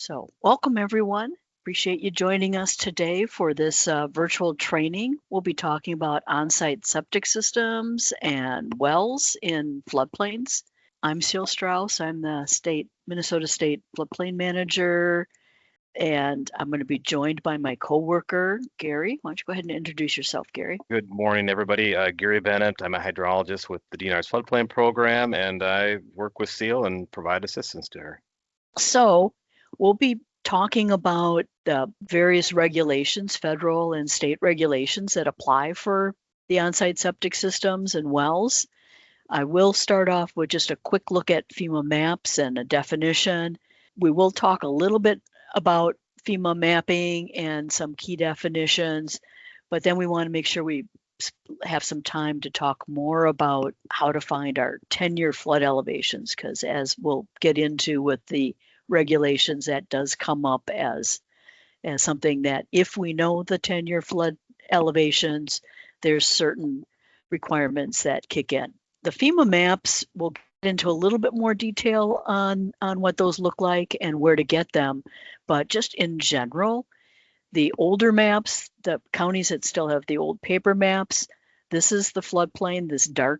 So welcome everyone. Appreciate you joining us today for this virtual training. We'll be talking about on-site septic systems and wells in floodplains. I'm Ceil Strauss. I'm the Minnesota State Floodplain Manager, and I'm going to be joined by my coworker, Garry. Why don't you go ahead and introduce yourself, Garry? Good morning, everybody. Garry Bennett. I'm a hydrologist with the DNR's Floodplain program, and I work with Ceil and provide assistance to her. So we'll be talking about the various regulations, federal and state regulations that apply for the on-site septic systems and wells. I will start off with just a quick look at FEMA maps and a definition. We will talk a little bit about FEMA mapping and some key definitions, but then we want to make sure we have some time to talk more about how to find our 10-year flood elevations, because as we'll get into with the regulations, that does come up as something that if we know the 10-year flood elevations, there's certain requirements that kick in. The FEMA maps, we'll get into a little bit more detail on what those look like and where to get them. But just in general, the older maps, the counties that still have the old paper maps, this is the floodplain, this dark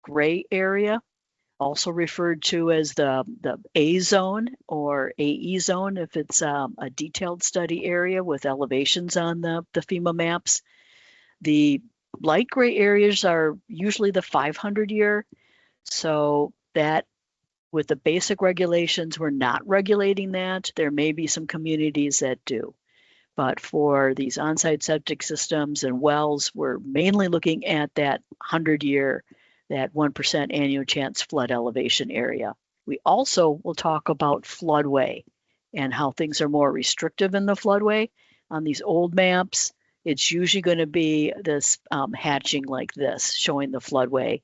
gray area, also referred to as the A zone or AE zone if it's a detailed study area with elevations on the FEMA maps. The light gray areas are usually the 500 year. So that with the basic regulations, we're not regulating that. There may be some communities that do. But for these on-site septic systems and wells, we're mainly looking at that 100-year, that 1% annual chance flood elevation area. We also will talk about floodway and how things are more restrictive in the floodway. On these old maps, it's usually going to be this hatching like this, showing the floodway.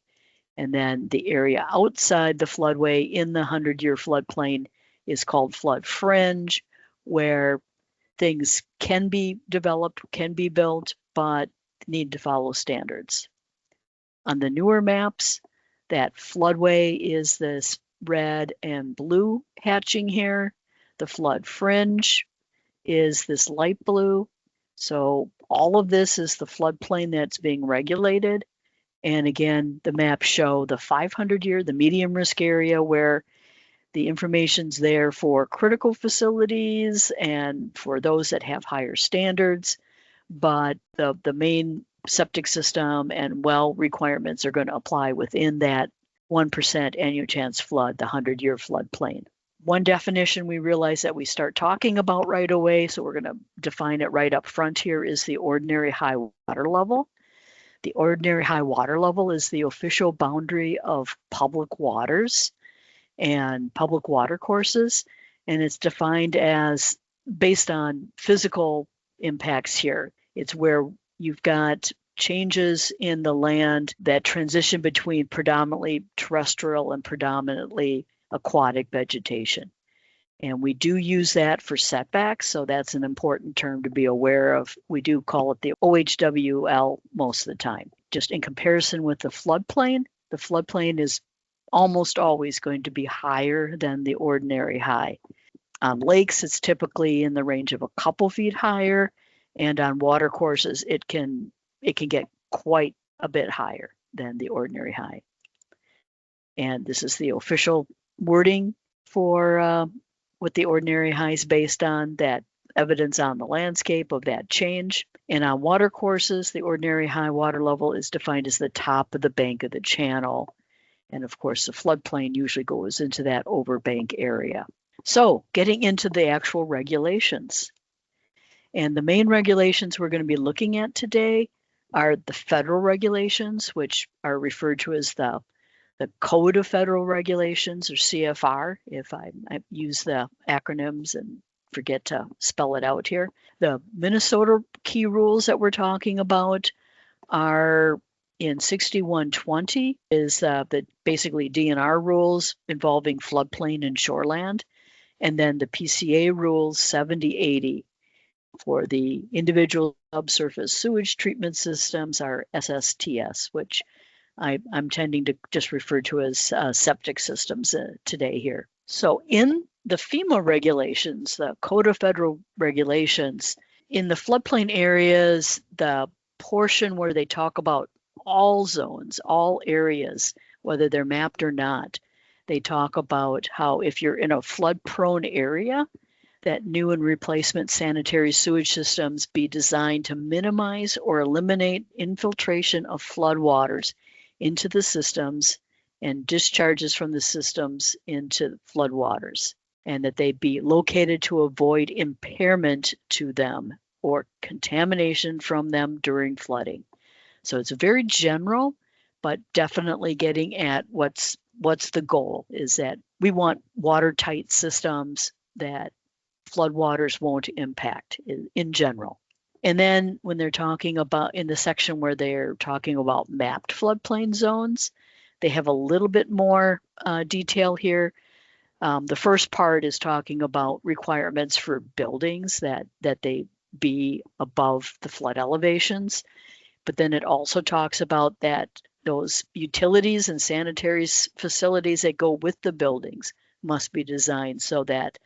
And then the area outside the floodway in the 100-year floodplain is called flood fringe, where things can be developed, can be built, but need to follow standards. On the newer maps, that floodway is this red and blue hatching here. The flood fringe is this light blue. So all of this is the floodplain that's being regulated. And again, the maps show the 500-year, the medium risk area where the information's there for critical facilities and for those that have higher standards, but the main septic system and well requirements are going to apply within that 1% annual chance flood, the 100-year floodplain. One definition we realize that we start talking about right away, so we're going to define it right up front here, is the ordinary high water level. The ordinary high water level is the official boundary of public waters and public water courses, and it's defined as based on physical impacts here. It's where you've got changes in the land that transition between predominantly terrestrial and predominantly aquatic vegetation. And we do use that for setbacks, so that's an important term to be aware of. We do call it the OHWL most of the time. Just in comparison with the floodplain is almost always going to be higher than the ordinary high. On lakes, it's typically in the range of a couple feet higher, and on water courses, it can get quite a bit higher than the ordinary high. And this is the official wording for what the ordinary high is based on, that evidence on the landscape of that change. And on water courses, the ordinary high water level is defined as the top of the bank of the channel. And of course, the floodplain usually goes into that overbank area. So getting into the actual regulations. And the main regulations we're going to be looking at today are the federal regulations, which are referred to as the Code of Federal Regulations, or CFR, if I use the acronyms and forget to spell it out here. The Minnesota key rules that we're talking about are in 6120 is the basically DNR rules involving floodplain and shoreland, and then the PCA rules 7080 for the individual subsurface sewage treatment systems are SSTS, which I'm tending to just refer to as septic systems today here. So in the FEMA regulations, the Code of Federal Regulations, in the floodplain areas, the portion where they talk about all zones, all areas, whether they're mapped or not, they talk about how if you're in a flood-prone area, that new and replacement sanitary sewage systems be designed to minimize or eliminate infiltration of floodwaters into the systems and discharges from the systems into floodwaters, and that they be located to avoid impairment to them or contamination from them during flooding. So it's very general, but definitely getting at what's the goal is that we want watertight systems that floodwaters won't impact in general. And then when they're talking about in the section where they're talking about mapped floodplain zones, they have a little bit more detail here. The first part is talking about requirements for buildings that they be above the flood elevations. But then it also talks about that those utilities and sanitary facilities that go with the buildings must be designed so that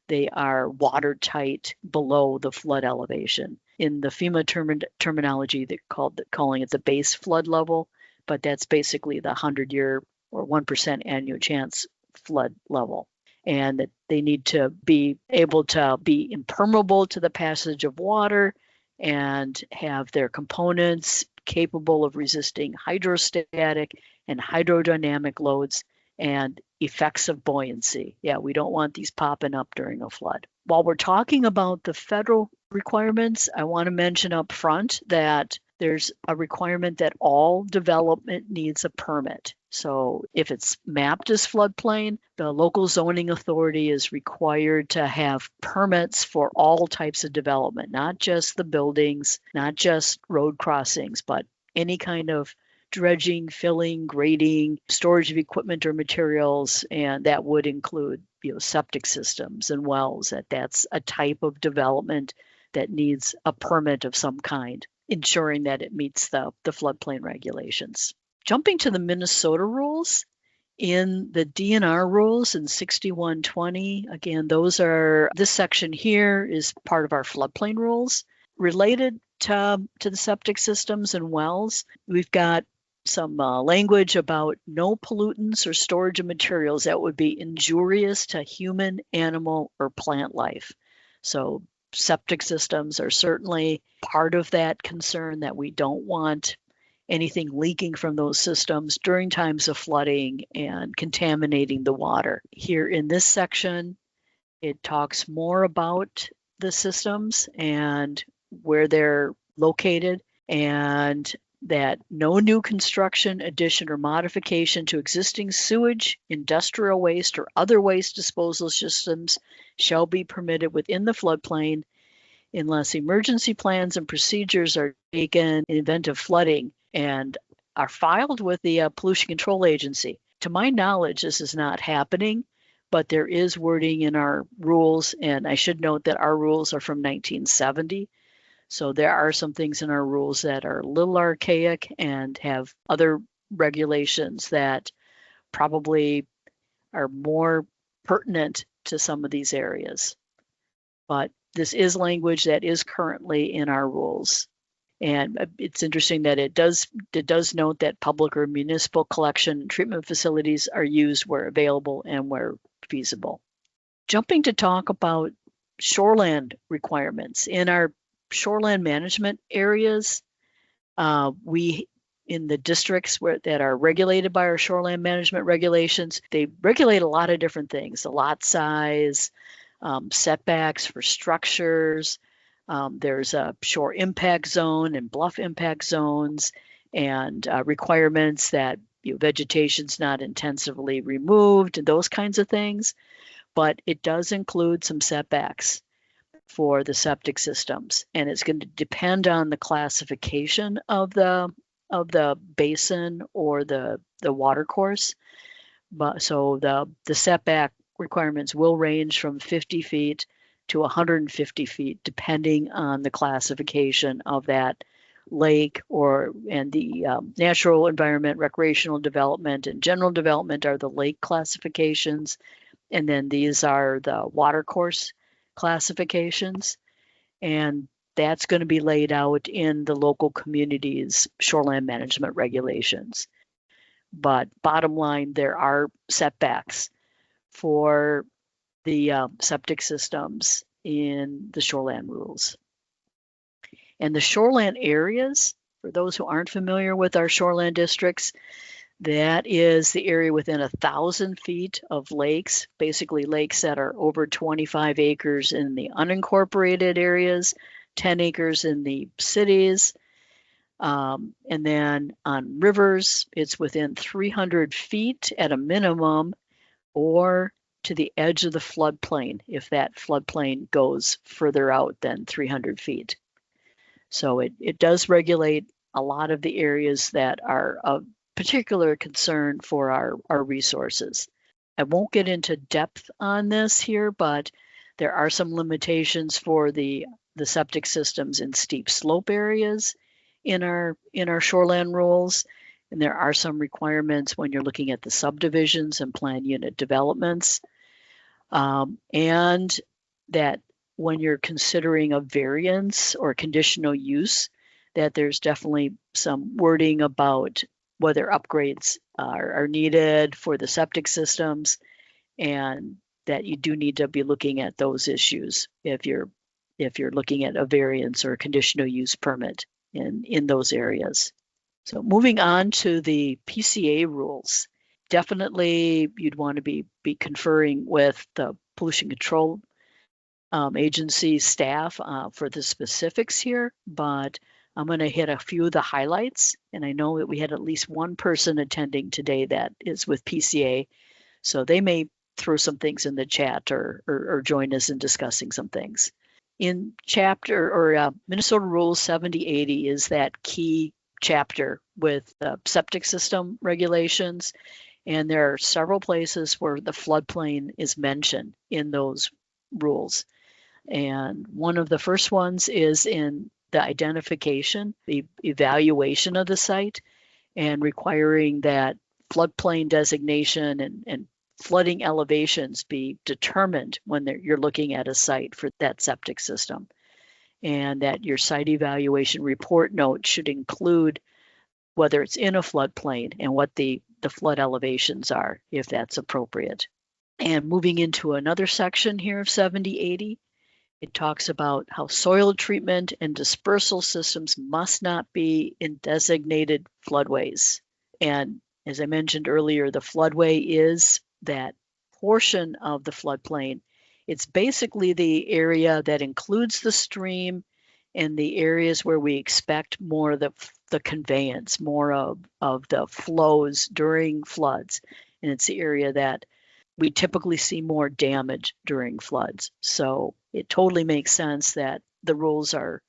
they are watertight below the flood elevation. In the FEMA terminology, they're calling it the base flood level, but that's basically the 100-year or 1% annual chance flood level. And that they need to be able to be impermeable to the passage of water and have their components capable of resisting hydrostatic and hydrodynamic loads and effects of buoyancy. Yeah, we don't want these popping up during a flood. While we're talking about the federal requirements, I want to mention up front that there's a requirement that all development needs a permit. So if it's mapped as floodplain, the local zoning authority is required to have permits for all types of development, not just the buildings, not just road crossings, but any kind of dredging, filling, grading, storage of equipment or materials, and that would include, septic systems and wells. That's a type of development that needs a permit of some kind, ensuring that it meets the floodplain regulations. Jumping to the Minnesota rules, in the DNR rules in 6120, again, this section here is part of our floodplain rules. Related to the septic systems and wells, we've got some language about no pollutants or storage of materials that would be injurious to human, animal, or plant life. So septic systems are certainly part of that concern, that we don't want anything leaking from those systems during times of flooding and contaminating the water. Here in this section, it talks more about the systems and where they're located, and that no new construction, addition, or modification to existing sewage, industrial waste, or other waste disposal systems shall be permitted within the floodplain unless emergency plans and procedures are taken in event of flooding and are filed with the Pollution Control Agency. To my knowledge, this is not happening, but there is wording in our rules, and I should note that our rules are from 1970. So there are some things in our rules that are a little archaic and have other regulations that probably are more pertinent to some of these areas. But this is language that is currently in our rules. And it's interesting that it does note that public or municipal collection and treatment facilities are used where available and where feasible. Jumping to talk about shoreland requirements. In our shoreland management areas, we in the districts that are regulated by our shoreland management regulations, they regulate a lot of different things: the lot size, setbacks for structures. There's a shore impact zone and bluff impact zones, and requirements that vegetation's not intensively removed and those kinds of things. But it does include some setbacks for the septic systems, and it's going to depend on the classification of the basin or the water course. But so the setback requirements will range from 50 feet to 150 feet, depending on the classification of that lake and the natural environment, recreational development, and general development are the lake classifications. And then these are the water course classifications. And that's going to be laid out in the local community's shoreland management regulations. But bottom line, there are setbacks for the septic systems in the shoreland rules. And the shoreland areas, for those who aren't familiar with our shoreland districts, that is the area within 1,000 feet of lakes, basically lakes that are over 25 acres in the unincorporated areas, 10 acres in the cities. And then on rivers, it's within 300 feet at a minimum, or to the edge of the floodplain if that floodplain goes further out than 300 feet. So it does regulate a lot of the areas that are of particular concern for our resources. I won't get into depth on this here, but there are some limitations for the septic systems in steep slope areas in our shoreland rules. And there are some requirements when you're looking at the subdivisions and plan unit developments. And that when you're considering a variance or conditional use, that there's definitely some wording about whether upgrades are needed for the septic systems, and that you do need to be looking at those issues if you're looking at a variance or a conditional use permit in those areas. So moving on to the PCA rules, definitely you'd want to be conferring with the pollution control agency staff for the specifics here, but I'm going to hit a few of the highlights. And I know that we had at least one person attending today that is with PCA, so they may throw some things in the chat or join us in discussing some things. In chapter or Minnesota Rule 7080 is that key chapter with septic system regulations, and there are several places where the floodplain is mentioned in those rules. And one of the first ones is in the identification, the evaluation of the site, and requiring that floodplain designation and flooding elevations be determined when you're looking at a site for that septic system. And that your site evaluation report note should include whether it's in a floodplain and what the flood elevations are, if that's appropriate. And moving into another section here of 7080, it talks about how soil treatment and dispersal systems must not be in designated floodways. And as I mentioned earlier, the floodway is that portion of the floodplain. It's basically the area that includes the stream and the areas where we expect more of the conveyance, more of the flows during floods. And it's the area that we typically see more damage during floods. So it totally makes sense that the rules are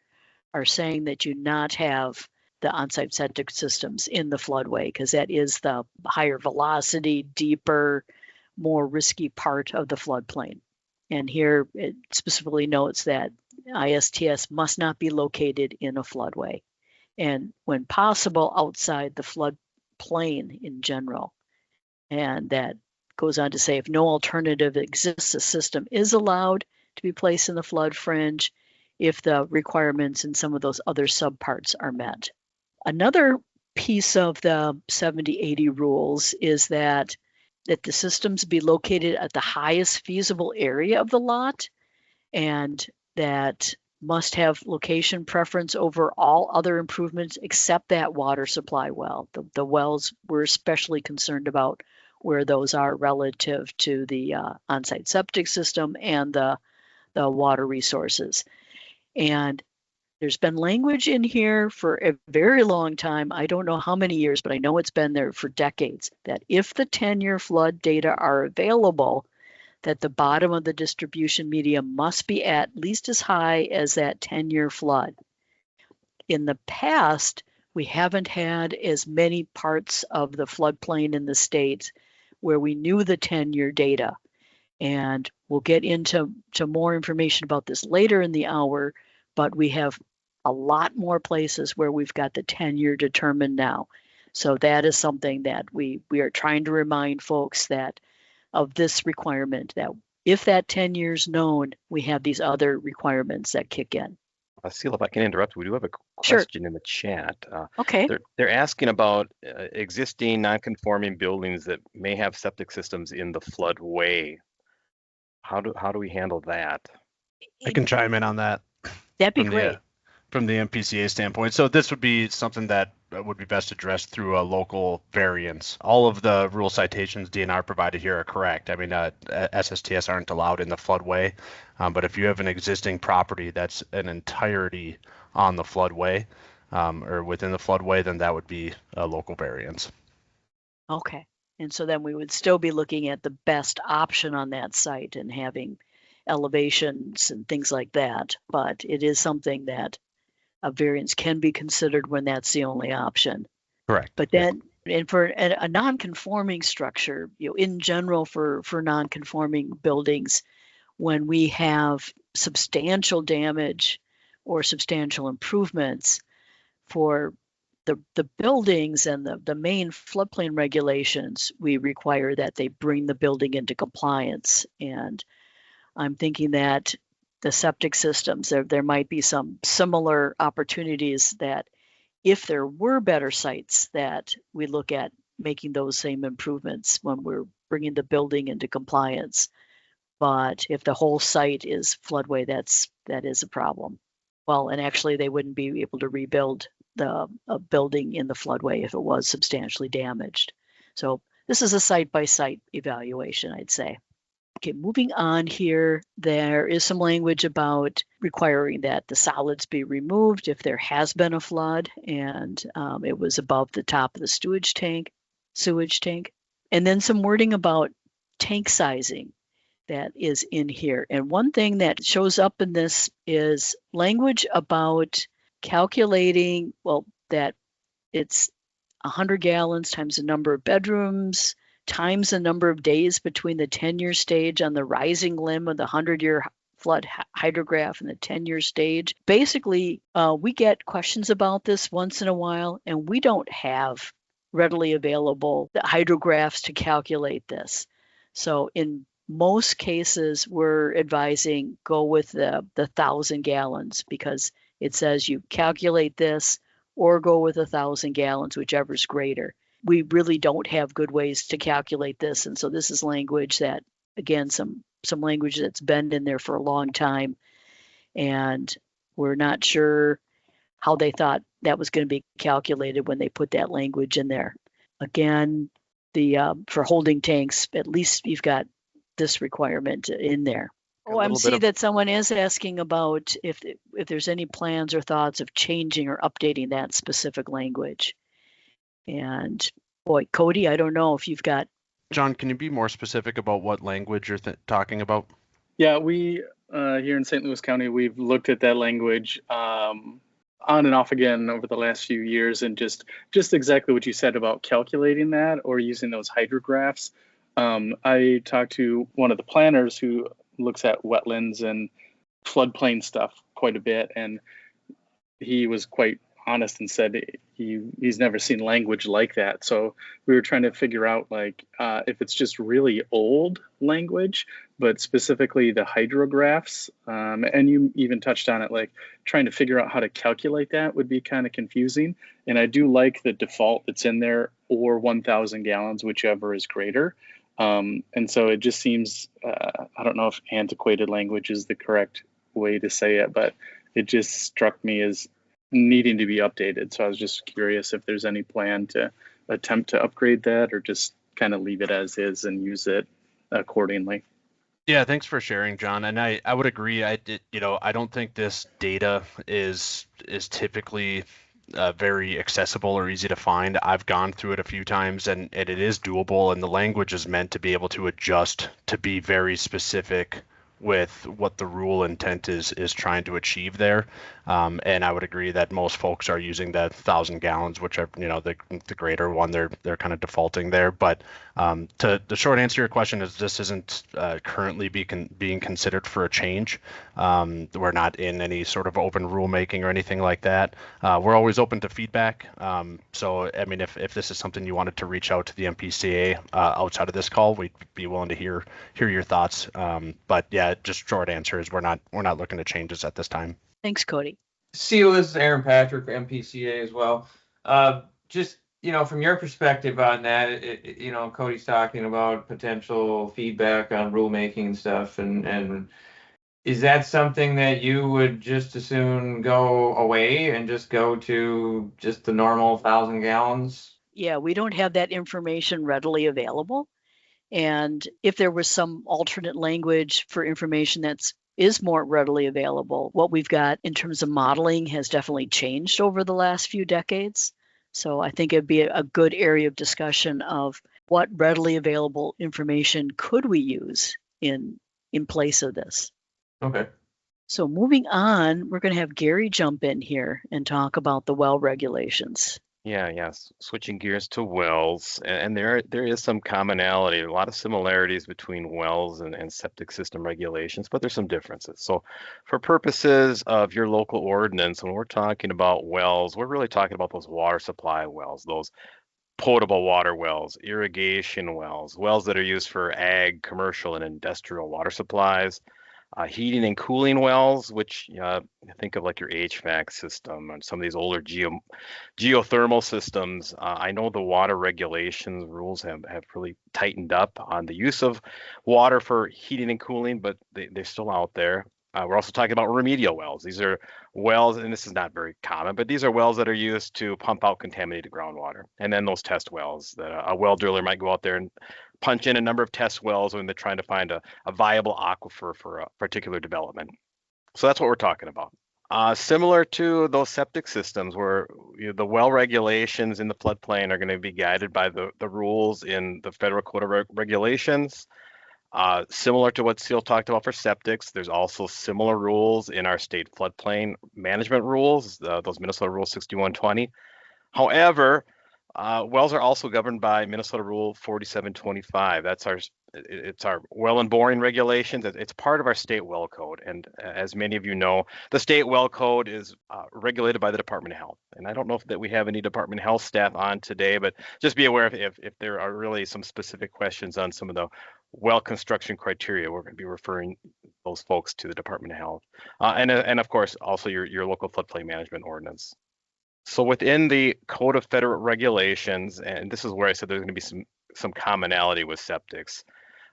saying that you not have the onsite septic systems in the floodway, because that is the higher velocity, deeper, more risky part of the floodplain. And here it specifically notes that ISTS must not be located in a floodway, and when possible outside the floodplain in general. And that goes on to say, if no alternative exists, a system is allowed to be placed in the flood fringe if the requirements in some of those other subparts are met. Another piece of the 7080 rules is that the systems be located at the highest feasible area of the lot, and that must have location preference over all other improvements except that water supply well. The wells we're especially concerned about where those are relative to the on-site septic system and the water resources. And there's been language in here for a very long time. I don't know how many years, but I know it's been there for decades, that if the 10-year flood data are available, that the bottom of the distribution medium must be at least as high as that 10-year flood. In the past, we haven't had as many parts of the floodplain in the state where we knew the 10-year data. And we'll get into more information about this later in the hour, but we have a lot more places where we've got the 10-year determined now. So that is something that we are trying to remind folks that of this requirement, that if that 10 years known, we have these other requirements that kick in. Ceil, if I can interrupt, we do have a Sure. question in the chat. Okay. They're asking about existing non-conforming buildings that may have septic systems in the floodway. How do we handle that? I can chime in on that. That'd be great. From the MPCA standpoint. So this would be something that would be best addressed through a local variance. All of the rule citations DNR provided here are correct. I mean, SSTS aren't allowed in the floodway, but if you have an existing property that's an entirety on the floodway or within the floodway, then that would be a local variance. Okay. And so then we would still be looking at the best option on that site and having elevations and things like that. But it is something that a variance can be considered when that's the only option. Correct. But then, and for a non-conforming structure, in general for non-conforming buildings, when we have substantial damage or substantial improvements for the buildings and the main floodplain regulations, we require that they bring the building into compliance. And I'm thinking that the septic systems, there might be some similar opportunities that if there were better sites that we look at making those same improvements when we're bringing the building into compliance. But if the whole site is floodway, that is a problem. Well, and actually they wouldn't be able to rebuild the building in the floodway if it was substantially damaged. So this is a site-by-site evaluation, I'd say. Okay, moving on here, there is some language about requiring that the solids be removed if there has been a flood and it was above the top of the sewage tank. And then some wording about tank sizing that is in here. And one thing that shows up in this is language about calculating, that it's 100 gallons times the number of bedrooms, times the number of days between the 10-year stage on the rising limb of the 100-year flood hydrograph and the 10-year stage. Basically, we get questions about this once in a while, and we don't have readily available the hydrographs to calculate this. So in most cases, we're advising go with the 1,000 gallons because it says you calculate this or go with 1,000 gallons, whichever's greater. We really don't have good ways to calculate this. And so this is language that, again, some language that's been in there for a long time. And we're not sure how they thought that was going to be calculated when they put that language in there. Again, for holding tanks, at least you've got this requirement in there. Oh, I see that someone is asking about if there's any plans or thoughts of changing or updating that specific language. And boy, Cody, I don't know if you've got. John, can you be more specific about what language you're talking about? Yeah, we here in St. Louis County, we've looked at that language on and off again over the last few years, and just exactly what you said about calculating that or using those hydrographs. I talked to one of the planners who looks at wetlands and floodplain stuff quite a bit, and he was quite honest and said he's never seen language like that. So we were trying to figure out if it's just really old language, but specifically the hydrographs, and you even touched on it, like trying to figure out how to calculate that would be kind of confusing. And I do like the default that's in there, or 1,000 gallons, whichever is greater. And so it just seems, I don't know if antiquated language is the correct way to say it, but it just struck me as needing to be updated. So I was just curious if there's any plan to attempt to upgrade that or just kind of leave it as is and use it accordingly. Yeah, thanks for sharing, John. And I would agree. I don't think this data is typically very accessible or easy to find. I've gone through it a few times and it is doable, and the language is meant to be able to adjust to be very specific with what the rule intent is trying to achieve there. And I would agree that most folks are using that 1,000 gallons, which are, the greater one, they're kind of defaulting there. But to the short answer to your question is this isn't currently being considered for a change. We're not in any sort of open rulemaking or anything like that. We're always open to feedback. So, I mean, if this is something you wanted to reach out to the MPCA outside of this call, we'd be willing to hear your thoughts. But yeah, just short answer is we're not looking to change this at this time. Thanks, Cody. Ceil, this is Aaron Patrick for MPCA as well. Just, from your perspective on that, Cody's talking about potential feedback on rulemaking and stuff, and is that something that you would just as soon go away and just go to just the normal 1,000 gallons? Yeah, we don't have that information readily available. And if there was some alternate language for information is more readily available, what we've got in terms of modeling has definitely changed over the last few decades. So I think it'd be a good area of discussion of what readily available information could we use in place of this. Okay. So moving on, we're going to have Garry jump in here and talk about the well regulations. Yeah. Switching gears to wells, and there is some commonality, a lot of similarities between wells and septic system regulations, but there's some differences. So for purposes of your local ordinance, when we're talking about wells, we're really talking about those water supply wells, those potable water wells, irrigation wells, wells that are used for ag, commercial, and industrial water supplies. Heating and cooling wells, which think of like your HVAC system and some of these older geothermal systems. I know the water regulations rules have really tightened up on the use of water for heating and cooling, but they're still out there. We're also talking about remedial wells. These are wells, and this is not very common, but these are wells that are used to pump out contaminated groundwater. And then those test wells that a well driller might go out there and punch in a number of test wells when they're trying to find a viable aquifer for a particular development. So that's what we're talking about. Similar to those septic systems where the well regulations in the floodplain are going to be guided by the rules in the Federal Code of Regulations. Similar to what Ceil talked about for septics, there's also similar rules in our state floodplain management rules, those Minnesota Rule 6120. However, wells are also governed by Minnesota Rule 4725. It's our well and boring regulations. It's part of our state well code. And as many of you know, the state well code is regulated by the Department of Health. And I don't know that we have any Department of Health staff on today, but just be aware if there are really some specific questions on some of the well construction criteria, we're going to be referring those folks to the Department of Health. And of course, also your local floodplain management ordinance. So within the Code of Federal Regulations, and this is where I said there's going to be some commonality with septics.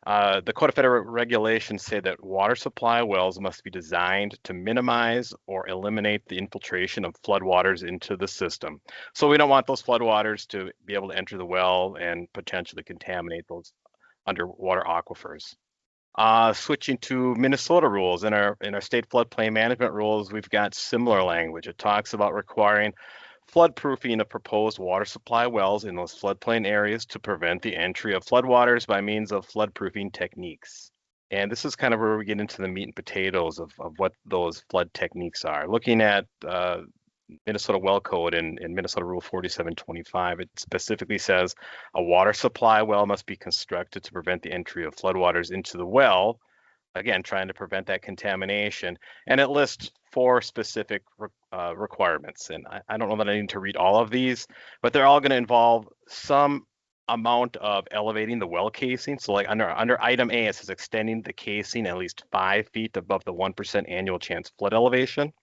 The Code of Federal Regulations say that water supply wells must be designed to minimize or eliminate the infiltration of floodwaters into the system. So we don't want those floodwaters to be able to enter the well and potentially contaminate those underwater aquifers. Switching to Minnesota rules, in our state floodplain management rules, we've got similar language. It talks about requiring floodproofing of proposed water supply wells in those floodplain areas to prevent the entry of floodwaters by means of floodproofing techniques. And this is kind of where we get into the meat and potatoes of what those flood techniques are. Looking at Minnesota Well Code and Minnesota Rule 4725, it specifically says a water supply well must be constructed to prevent the entry of floodwaters into the well, again, trying to prevent that contamination. And it lists 4 specific requirements. And I don't know that I need to read all of these, but they're all going to involve some amount of elevating the well casing. So like under item A, it says extending the casing at least 5 feet above the 1% annual chance flood elevation.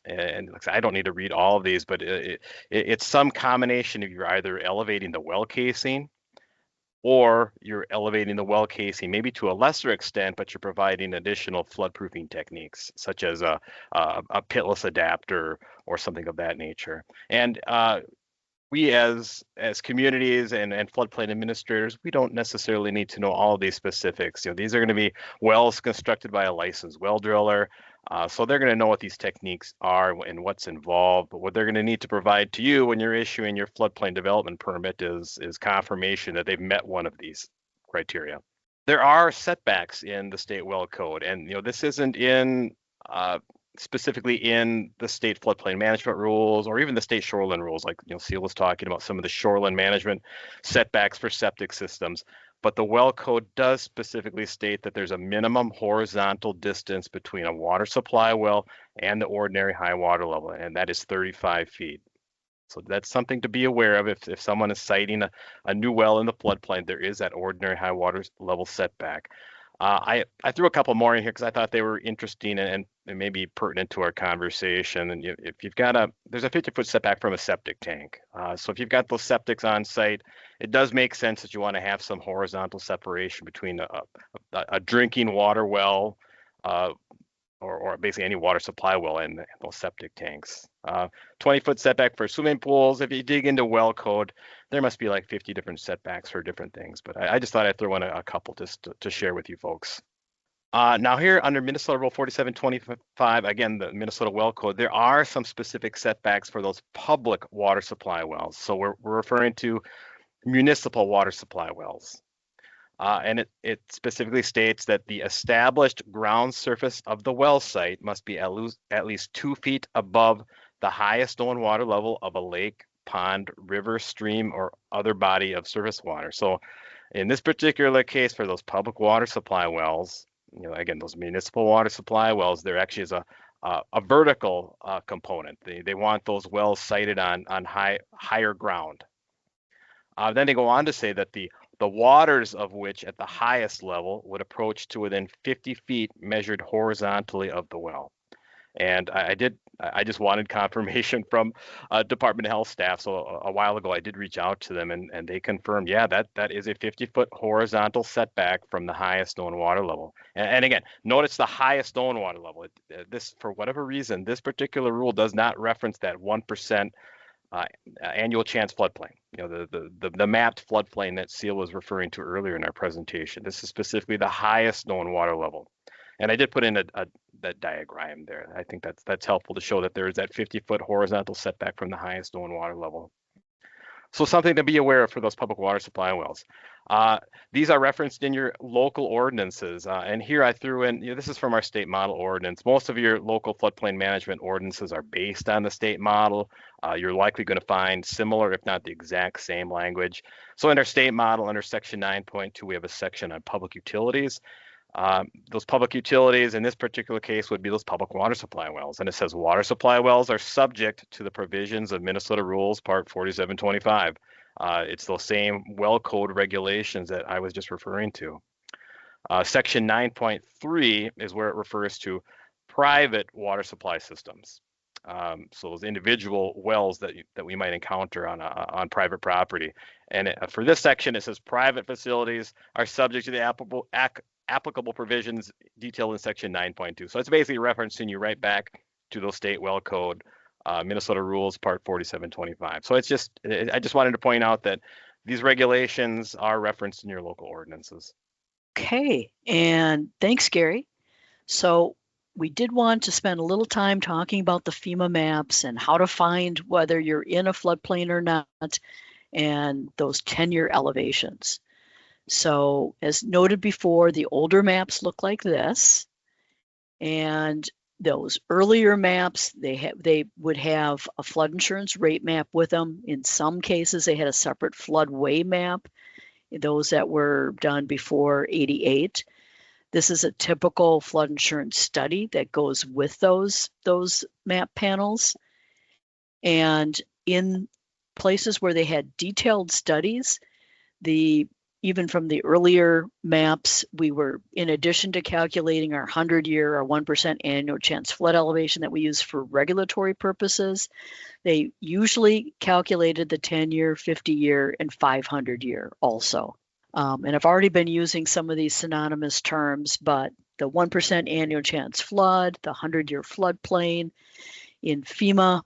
And like I said, I don't need to read all of these, but it's some combination of you're either elevating the well casing or you're elevating the well casing, maybe to a lesser extent, but you're providing additional floodproofing techniques, such as a pitless adapter or something of that nature. And we as communities and floodplain administrators, we don't necessarily need to know all of these specifics. These are going to be wells constructed by a licensed well driller. So they're going to know what these techniques are and what's involved. But what they're going to need to provide to you when you're issuing your floodplain development permit is confirmation that they've met one of these criteria. There are setbacks in the state well code, and this isn't in specifically in the state floodplain management rules or even the state shoreland rules. Like Ceil was talking about some of the shoreland management setbacks for septic systems, but the well code does specifically state that there's a minimum horizontal distance between a water supply well and the ordinary high water level, and that is 35 feet. So that's something to be aware of. If someone is siting a new well in the floodplain, there is that ordinary high water level setback. I threw a couple more in here because I thought they were interesting and maybe pertinent to our conversation. And if you've got there's a 50-foot setback from a septic tank. So if you've got those septics on site, it does make sense that you want to have some horizontal separation between a drinking water well, or basically any water supply well in those septic tanks. 20-foot setback for swimming pools. If you dig into well code, there must be like 50 different setbacks for different things. But I just thought I'd throw in a couple just to share with you folks. Now here under Minnesota Rule 4725, again, the Minnesota well code, there are some specific setbacks for those public water supply wells. So we're referring to municipal water supply wells. And it specifically states that the established ground surface of the well site must be at least 2 feet above the highest known water level of a lake, pond, river, stream, or other body of surface water. So in this particular case, for those public water supply wells, again, those municipal water supply wells, there actually is a vertical component. They want those wells sited on higher ground. Then they go on to say that the waters of which at the highest level would approach to within 50 feet measured horizontally of the well. And I just wanted confirmation from Department of Health staff. So a while ago, I did reach out to them and they confirmed, yeah, that is a 50-foot horizontal setback from the highest known water level. And again, notice the highest known water level. This, for whatever reason, this particular rule does not reference that 1% annual chance floodplain, the mapped floodplain that Ceil was referring to earlier in our presentation. This is specifically the highest known water level. And I did put in that diagram there. I think that's helpful to show that there is that 50-foot horizontal setback from the highest known water level. So something to be aware of for those public water supply wells. These are referenced in your local ordinances. And here I threw in, this is from our state model ordinance. Most of your local floodplain management ordinances are based on the state model. You're likely going to find similar, if not the exact same language. So in our state model, under section 9.2, we have a section on public utilities. Those public utilities in this particular case would be those public water supply wells. And it says water supply wells are subject to the provisions of Minnesota Rules Part 4725. It's those same well code regulations that I was just referring to. Section 9.3 is where it refers to private water supply systems. So those individual wells that we might encounter on private property. And for this section, it says private facilities are subject to the applicable provisions detailed in section 9.2. So it's basically referencing you right back to those state well code, Minnesota Rules Part 4725. So I just wanted to point out that these regulations are referenced in your local ordinances. Okay, and thanks, Garry. So we did want to spend a little time talking about the FEMA maps and how to find whether you're in a floodplain or not, and those 10-year elevations. So as noted before, the older maps look like this, and those earlier maps, they would have a flood insurance rate map with them. In some cases, they had a separate floodway map, those that were done before '88. This is a typical flood insurance study that goes with those map panels. And in places where they had detailed studies, even from the earlier maps, we were, in addition to calculating our 100-year or 1% annual chance flood elevation that we use for regulatory purposes, they usually calculated the 10-year, 50-year, and 500-year also. And I've already been using some of these synonymous terms, but the 1% annual chance flood, the 100-year floodplain, in FEMA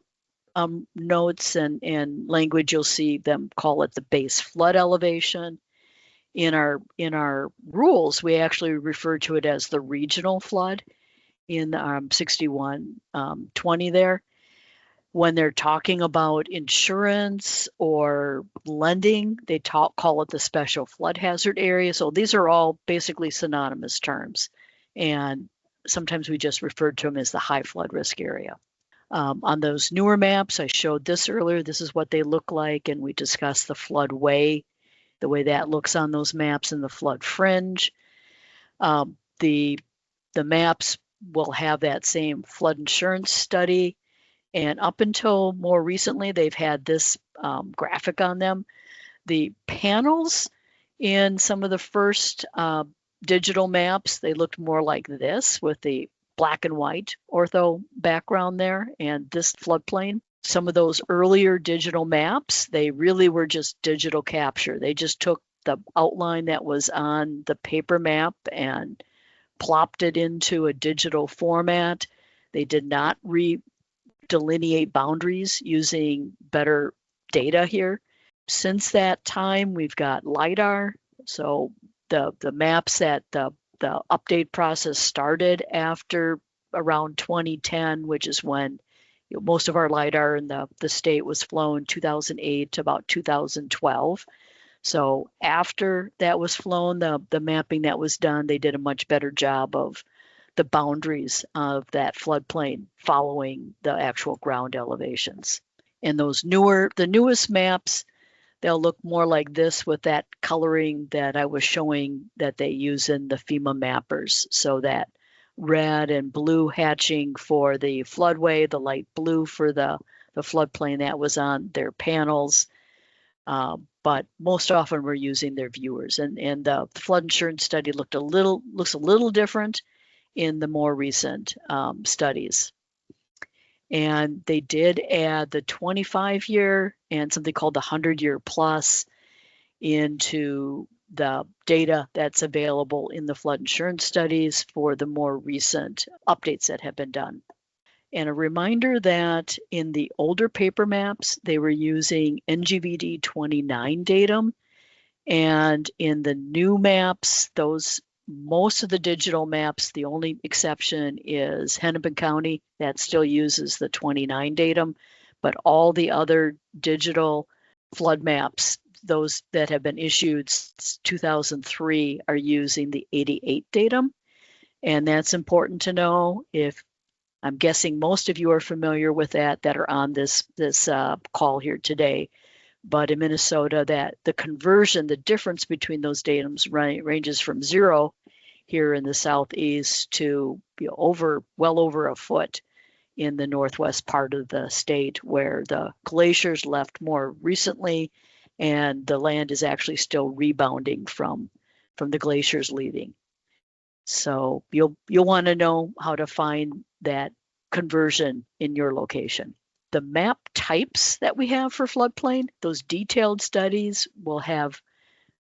notes and language, you'll see them call it the base flood elevation. In our rules, we actually refer to it as the regional flood in 6120 there. When they're talking about insurance or lending, they call it the special flood hazard area. So these are all basically synonymous terms. And sometimes we just refer to them as the high flood risk area. On those newer maps, I showed this earlier. This is what they look like. And we discussed the floodway, the way that looks on those maps, and the flood fringe. The maps will have that same flood insurance study. And up until more recently, they've had this graphic on them. The panels in some of the first digital maps, they looked more like this with the black and white ortho background there and this floodplain. Some of those earlier digital maps, they really were just digital capture. They just took the outline that was on the paper map and plopped it into a digital format. They did not delineate boundaries using better data here. Since that time, we've got LiDAR. So the maps that the update process started after around 2010, which is when most of our LiDAR in the state was flown 2008 to about 2012. So after that was flown, the mapping that was done, they did a much better job of the boundaries of that floodplain following the actual ground elevations. And the newest maps, they'll look more like this with that coloring that I was showing that they use in the FEMA mappers. So that red and blue hatching for the floodway, the light blue for the floodplain that was on their panels. But most often we're using their viewers. And the flood insurance study looks a little different in the more recent studies. And they did add the 25-year and something called the 100-year plus into the data that's available in the flood insurance studies for the more recent updates that have been done. And a reminder that in the older paper maps, they were using NGVD 29 datum. And in the new maps, most of the digital maps, the only exception is Hennepin County that still uses the 29 datum, but all the other digital flood maps, those that have been issued since 2003, are using the 88 datum. And that's important to know. If I'm guessing most of you are familiar with that are on this call here today. But in Minnesota, that the conversion, the difference between those datums ranges from 0 here in the southeast to well over a foot in the northwest part of the state, where the glaciers left more recently and the land is actually still rebounding from the glaciers leaving. So you'll want to know how to find that conversion in your location. The map types that we have for floodplain, those detailed studies will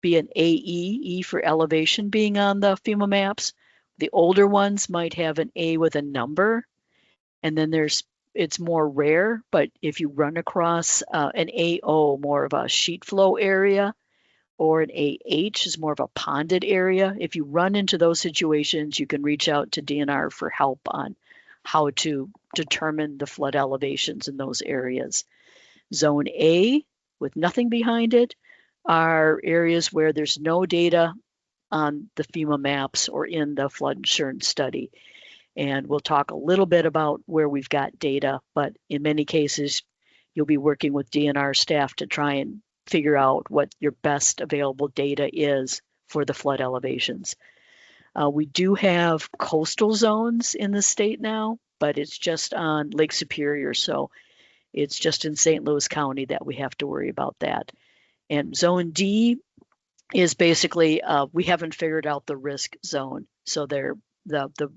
be an AE, E for elevation being on the FEMA maps. The older ones might have an A with a number, and then it's more rare, but if you run across an AO, more of a sheet flow area, or an AH is more of a ponded area, if you run into those situations, you can reach out to DNR for help on how to determine the flood elevations in those areas. Zone A, with nothing behind it, are areas where there's no data on the FEMA maps or in the flood insurance study. And we'll talk a little bit about where we've got data, but in many cases, you'll be working with DNR staff to try and figure out what your best available data is for the flood elevations. We do have coastal zones in the state now, but it's just on Lake Superior. So it's just in St. Louis County that we have to worry about that. And zone D is basically, we haven't figured out the risk zone. So the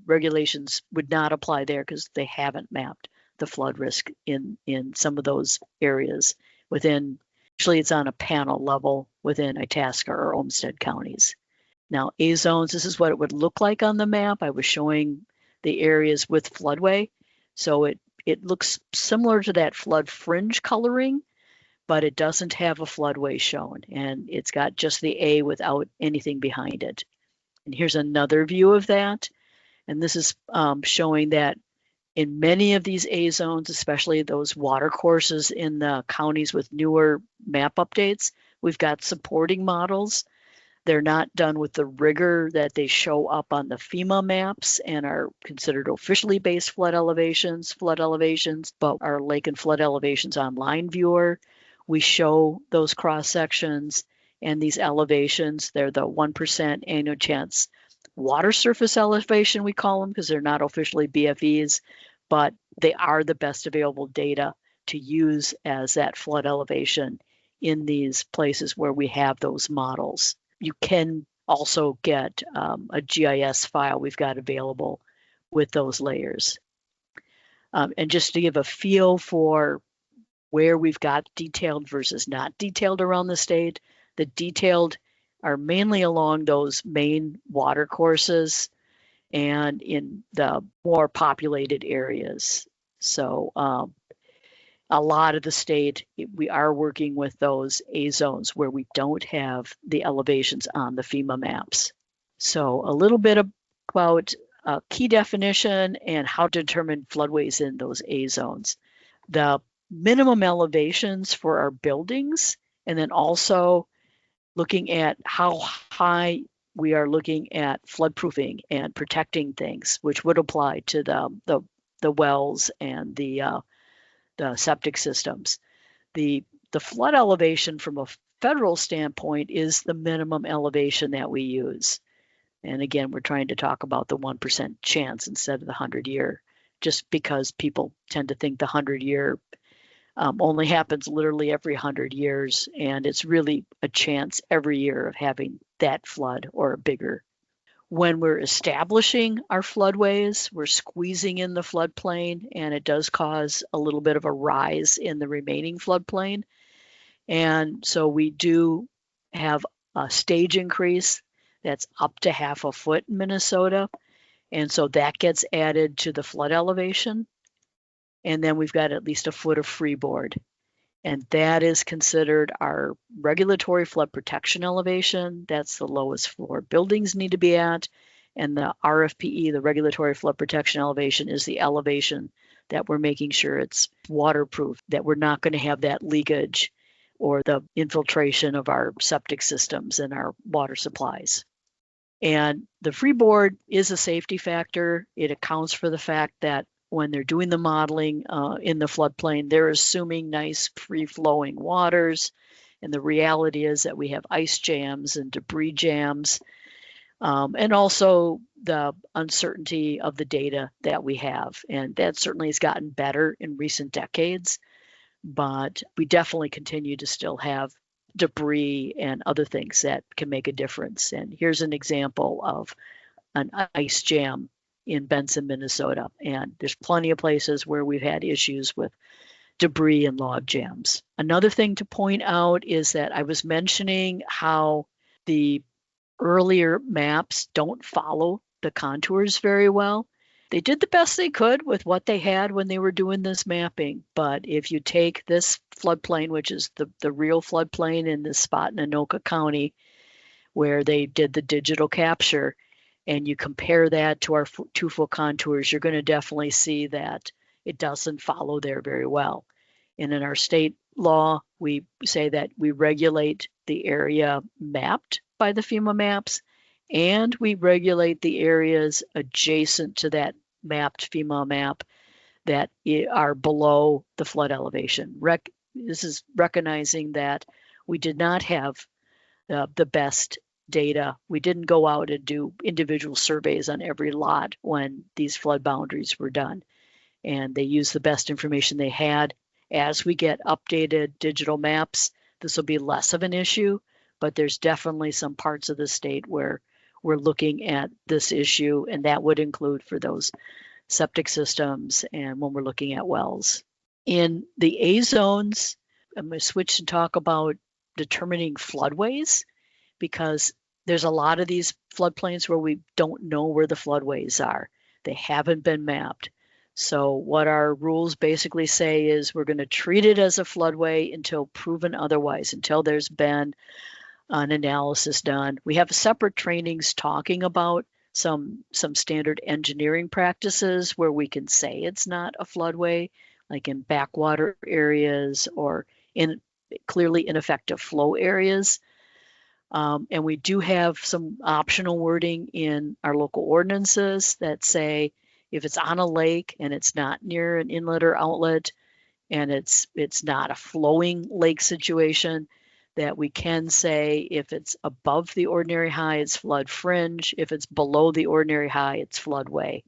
regulations would not apply there because they haven't mapped the flood risk in some of those areas actually it's on a panel level within Itasca or Olmsted counties. Now, A zones, this is what it would look like on the map. I was showing the areas with floodway. So it looks similar to that flood fringe coloring, but it doesn't have a floodway shown. And it's got just the A without anything behind it. And here's another view of that. And this is showing that In many of these A zones, especially those water courses in the counties with newer map updates, we've got supporting models. They're not done with the rigor that they show up on the FEMA maps and are considered officially based flood elevations, but our lake and flood elevations online viewer, we show those cross sections and these elevations. They're the 1% annual chance water surface elevation, we call them, because they're not officially BFEs, but they are the best available data to use as that flood elevation in these places where we have those models. You can also get a GIS file we've got available with those layers. And just to give a feel for where we've got detailed versus not detailed around the state, the detailed are mainly along those main water courses and in the more populated areas. So a lot of the state, we are working with those A zones where we don't have the elevations on the FEMA maps. So a little bit about key definition and how to determine floodways in those A zones. The minimum elevations for our buildings, and then also looking at how high we are looking at floodproofing and protecting things, which would apply to the wells and the septic systems. The flood elevation from a federal standpoint is the minimum elevation that we use. And again, we're trying to talk about the 1% chance instead of the 100-year, just because people tend to think the 100-year only happens literally every 100 years, and it's really a chance every year of having that flood or a bigger. When we're establishing our floodways, we're squeezing in the floodplain, and it does cause a little bit of a rise in the remaining floodplain. And so we do have a stage increase that's up to 1/2 foot in Minnesota. And so that gets added to the flood elevation. And then we've got at least 1 foot of freeboard. And that is considered our regulatory flood protection elevation. That's the lowest floor buildings need to be at. And the RFPE, the regulatory flood protection elevation, is the elevation that we're making sure it's waterproof, that we're not going to have that leakage or the infiltration of our septic systems and our water supplies. And the freeboard is a safety factor. It accounts for the fact that when they're doing the modeling in the floodplain, they're assuming nice free-flowing waters. And the reality is that we have ice jams and debris jams, and also the uncertainty of the data that we have. And that certainly has gotten better in recent decades, but we definitely continue to still have debris and other things that can make a difference. And here's an example of an ice jam in Benson, Minnesota. And there's plenty of places where we've had issues with debris and log jams. Another thing to point out is that I was mentioning how the earlier maps don't follow the contours very well. They did the best they could with what they had when they were doing this mapping. But if you take this floodplain, which is the real floodplain in this spot in Anoka County, where they did the digital capture, and you compare that to our 2-foot contours, you're going to definitely see that it doesn't follow there very well. And in our state law, we say that we regulate the area mapped by the FEMA maps, and we regulate the areas adjacent to that mapped FEMA map that are below the flood elevation. This is recognizing that we did not have the best data. We didn't go out and do individual surveys on every lot when these flood boundaries were done. And they used the best information they had. As we get updated digital maps, this will be less of an issue, but there's definitely some parts of the state where we're looking at this issue, and that would include for those septic systems and when we're looking at wells. In the A zones, I'm going to switch and talk about determining floodways, because there's a lot of these floodplains where we don't know where the floodways are. They haven't been mapped. So what our rules basically say is we're going to treat it as a floodway until proven otherwise, until there's been an analysis done. We have separate trainings talking about some standard engineering practices where we can say it's not a floodway, like in backwater areas or in clearly ineffective flow areas. And we do have some optional wording in our local ordinances that say if it's on a lake and it's not near an inlet or outlet and it's not a flowing lake situation, that we can say if it's above the ordinary high, it's flood fringe. If it's below the ordinary high, it's floodway.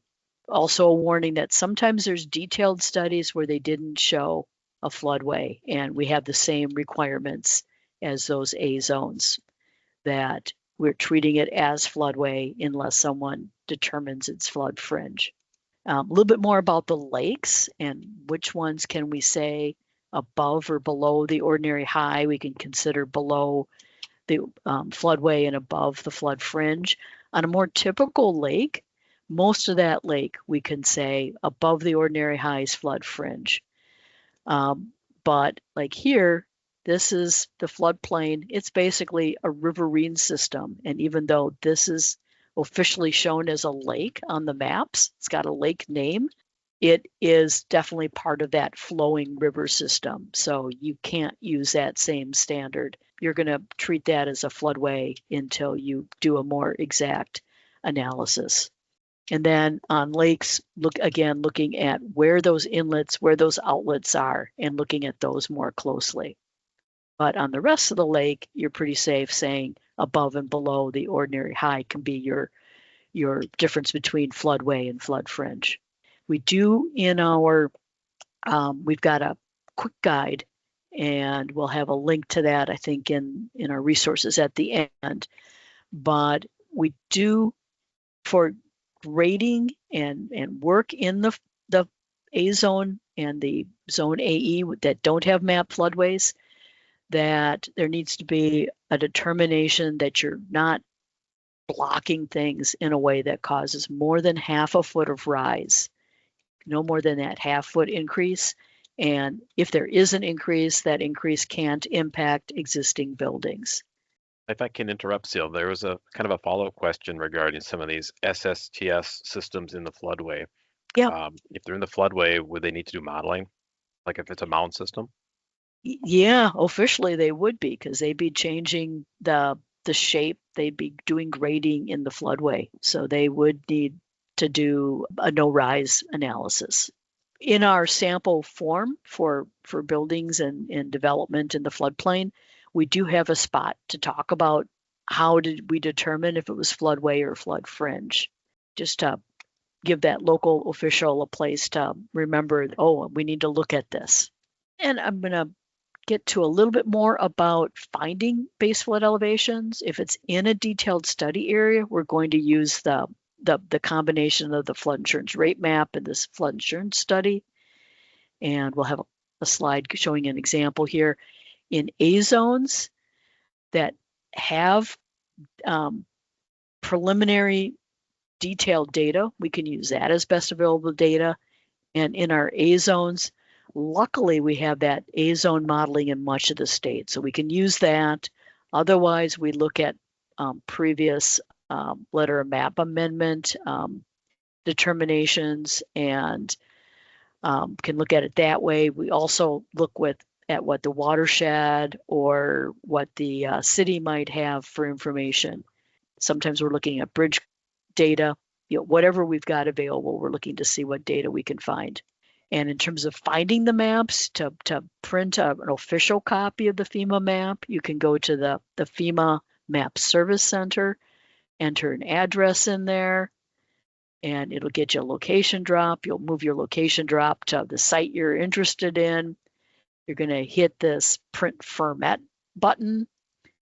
Also a warning that sometimes there's detailed studies where they didn't show a floodway, and we have the same requirements as those A zones, that we're treating it as floodway unless someone determines it's flood fringe. A little bit more about the lakes and which ones can we say above or below the ordinary high. We can consider below the floodway and above the flood fringe. On a more typical lake, most of that lake we can say above the ordinary high is flood fringe. But like here, this is the floodplain. It's basically a riverine system. And even though this is officially shown as a lake on the maps, it's got a lake name, it is definitely part of that flowing river system. So you can't use that same standard. You're going to treat that as a floodway until you do a more exact analysis. And then on lakes, looking at where those inlets, where those outlets are, and looking at those more closely. But on the rest of the lake, you're pretty safe saying above and below the ordinary high can be your difference between floodway and flood fringe. We do in our, we've got a quick guide, and we'll have a link to that, I think, in our resources at the end. But we do, for grading and work in the A zone and the zone AE that don't have mapped floodways, that there needs to be a determination that you're not blocking things in a way that causes more than half a foot of rise, no more than that half-foot increase. And if there is an increase, that increase can't impact existing buildings. If I can interrupt, Ceil, there was a kind of a follow-up question regarding some of these SSTS systems in the floodway. Yeah. If they're in the floodway, would they need to do modeling? Like if it's a mound system? Yeah, officially they would be, because they'd be changing the shape. They'd be doing grading in the floodway. So they would need to do a no-rise analysis. In our sample form for buildings and development in the floodplain, we do have a spot to talk about how did we determine if it was floodway or flood fringe, just to give that local official a place to remember, oh, we need to look at this. And I'm going to get to a little bit more about finding base flood elevations. If it's in a detailed study area, we're going to use the combination of the flood insurance rate map and this flood insurance study. And we'll have a slide showing an example here. In A zones that have preliminary detailed data, we can use that as best available data. And in our A zones, luckily we have that A zone modeling in much of the state, so we can use that. Otherwise, we look at previous letter of map amendment determinations and can look at it that way. We also look at what the watershed or what the city might have for information. Sometimes we're looking at bridge data, whatever we've got available, we're looking to see what data we can find. And in terms of finding the maps, to print an official copy of the FEMA map, you can go to the FEMA Map Service Center, enter an address in there, and it'll get you a location drop. You'll move your location drop to the site you're interested in. You're going to hit this print format button,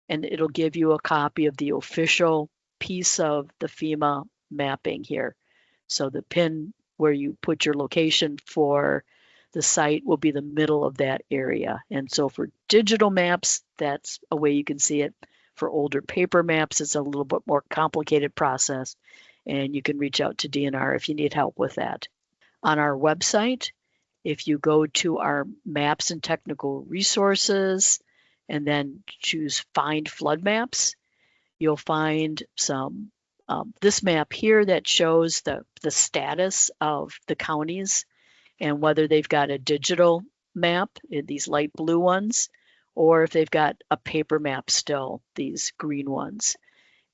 and it'll give you a copy of the official piece of the FEMA mapping here. So the pin where you put your location for the site will be the middle of that area. And so for digital maps, that's a way you can see it. For older paper maps, it's a little bit more complicated process, and you can reach out to DNR if you need help with that. On our website, if you go to our maps and technical resources and then choose find flood maps, you'll find some this map here that shows the status of the counties and whether they've got a digital map, these light blue ones, or if they've got a paper map still, these green ones.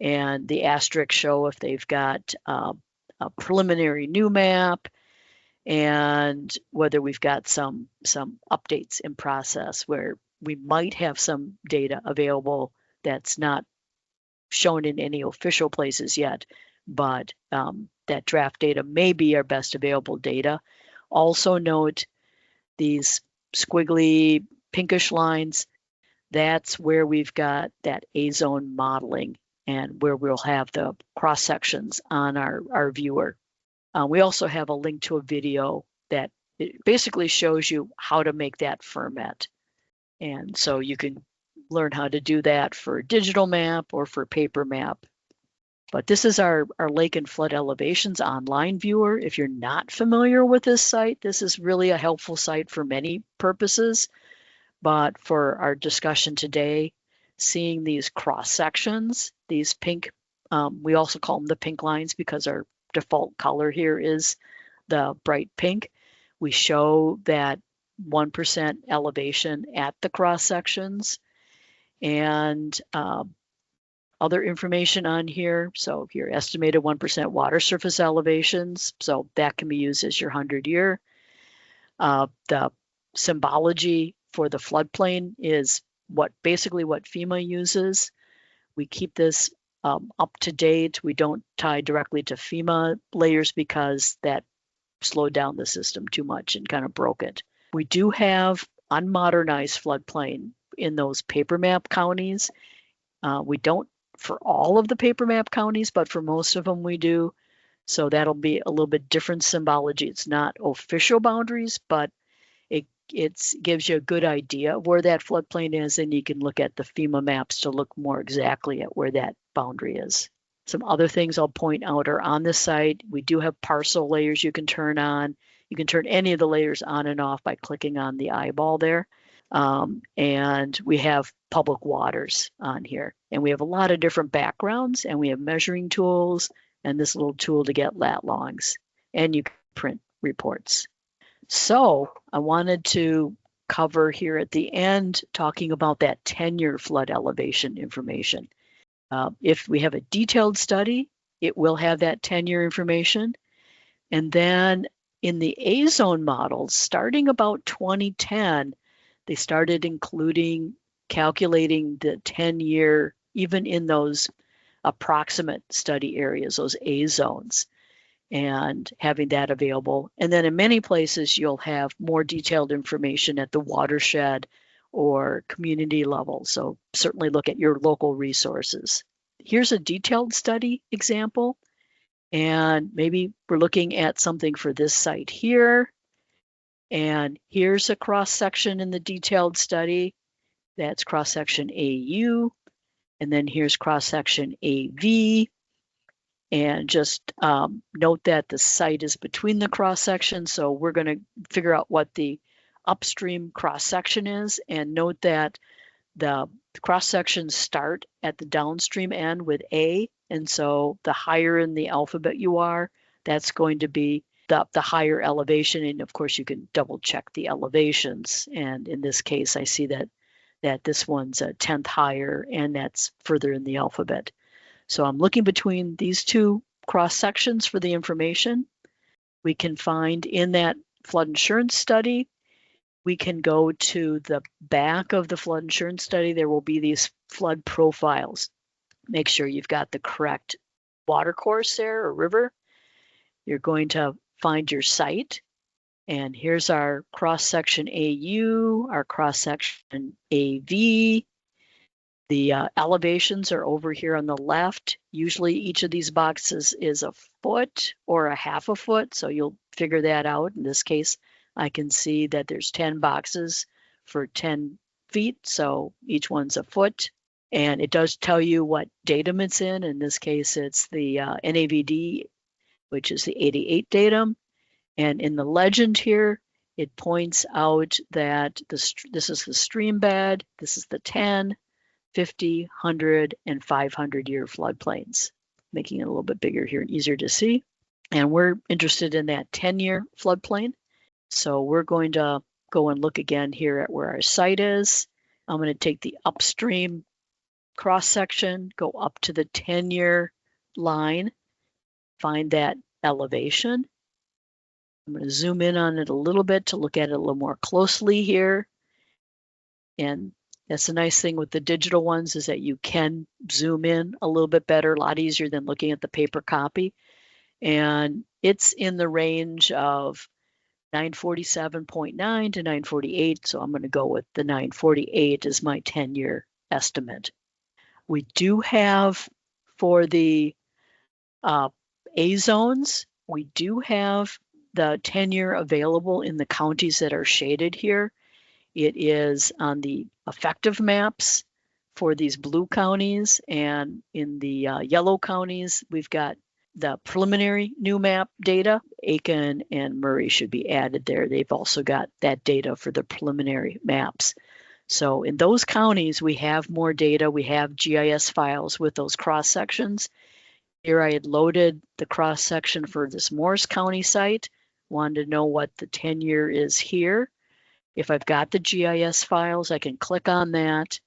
And the asterisks show if they've got a preliminary new map, and whether we've got some updates in process where we might have some data available that's not shown in any official places yet, but that draft data may be our best available data. Also note these squiggly pinkish lines. That's where we've got that A-zone modeling and where we'll have the cross sections on our viewer. We also have a link to a video that it basically shows you how to make that ferment. And so you can learn how to do that for a digital map or for paper map. But this is our lake and flood elevations online viewer. If you're not familiar with this site, this is really a helpful site for many purposes. But for our discussion today, seeing these cross sections, these pink, we also call them the pink lines because our default color here is the bright pink. We show that 1% elevation at the cross sections and other information on here. So your estimated 1% water surface elevations. So that can be used as your 100-year. The symbology for the floodplain is basically what FEMA uses. We keep this up to date. We don't tie directly to FEMA layers because that slowed down the system too much and kind of broke it. We do have unmodernized floodplain in those paper map counties. We don't for all of the paper map counties, but for most of them we do. So that'll be a little bit different symbology. It's not official boundaries, but it gives you a good idea of where that floodplain is, and you can look at the FEMA maps to look more exactly at where that boundary is. Some other things I'll point out are on the site. We do have parcel layers you can turn on. You can turn any of the layers on and off by clicking on the eyeball there. And we have public waters on here. And we have a lot of different backgrounds, and we have measuring tools and this little tool to get lat longs. And you can print reports. So I wanted to cover here at the end talking about that 10-year flood elevation information. If we have a detailed study, it will have that 10-year information. And then in the A-zone models, starting about 2010, they started calculating the 10-year, even in those approximate study areas, those A zones, and having that available. And then in many places, you'll have more detailed information at the watershed or community level. So certainly look at your local resources. Here's a detailed study example. And maybe we're looking at something for this site here. And here's a cross section in the detailed study. That's cross section AU. And then here's cross section AV. And just note that the site is between the cross sections. So we're going to figure out what the upstream cross section is, and note that the cross sections start at the downstream end with A. And so the higher in the alphabet you are, that's going to be the higher elevation. And of course, you can double check the elevations. And in this case, I see that this one's a 10th higher, and that's further in the alphabet. So I'm looking between these two cross sections for the information. We can find in that flood insurance study, we can go to the back of the flood insurance study. There will be these flood profiles. Make sure you've got the correct water course there or river. You're going to find your site. And here's our cross section AU, our cross section AV. The elevations are over here on the left. Usually each of these boxes is a foot or a half a foot, so you'll figure that out. In this case, I can see that there's 10 boxes for 10 feet, so each one's a foot. And it does tell you what datum it's in. In this case, it's the NAVD, which is the 88 datum. And in the legend here, it points out that this is the stream bed, this is the 10, 50, 100, and 500-year floodplains. making it a little bit bigger here and easier to see. And we're interested in that 10-year floodplain. So we're going to go and look again here at where our site is. I'm going to take the upstream cross section, go up to the 10-year line, find that elevation. I'm going to zoom in on it a little bit to look at it a little more closely here. And that's the nice thing with the digital ones, is that you can zoom in a little bit better, a lot easier than looking at the paper copy. And it's in the range of 947.9 to 948. So I'm going to go with the 948 as my 10-year estimate. We do have, for the A zones, we do have the 10-year available in the counties that are shaded here. It is on the effective maps for these blue counties, and in the yellow counties, we've got the preliminary new map data. Aiken and Murray should be added there. They've also got that data for the preliminary maps. So in those counties, we have more data. We have GIS files with those cross sections. Here I had loaded the cross section for this Morris County site. Wanted to know what the 10-year is here. If I've got the GIS files, I can click on that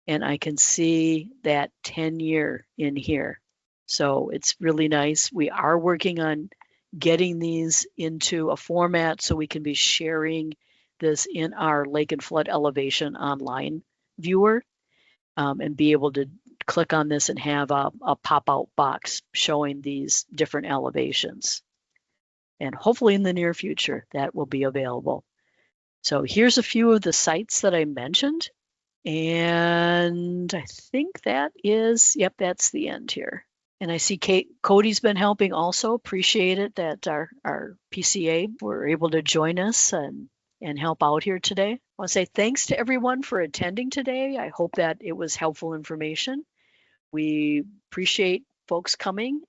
and I can see that 10-year in here. So it's really nice. We are working on getting these into a format so we can be sharing this in our lake and flood elevation online viewer, and be able to click on this and have a pop-out box showing these different elevations. And hopefully in the near future that will be available. So here's a few of the sites that I mentioned. And I think that is, yep, that's the end here. And I see Cody's been helping also. Appreciate it that our PCA were able to join us and help out here today. I want to say thanks to everyone for attending today. I hope that it was helpful information. We appreciate folks coming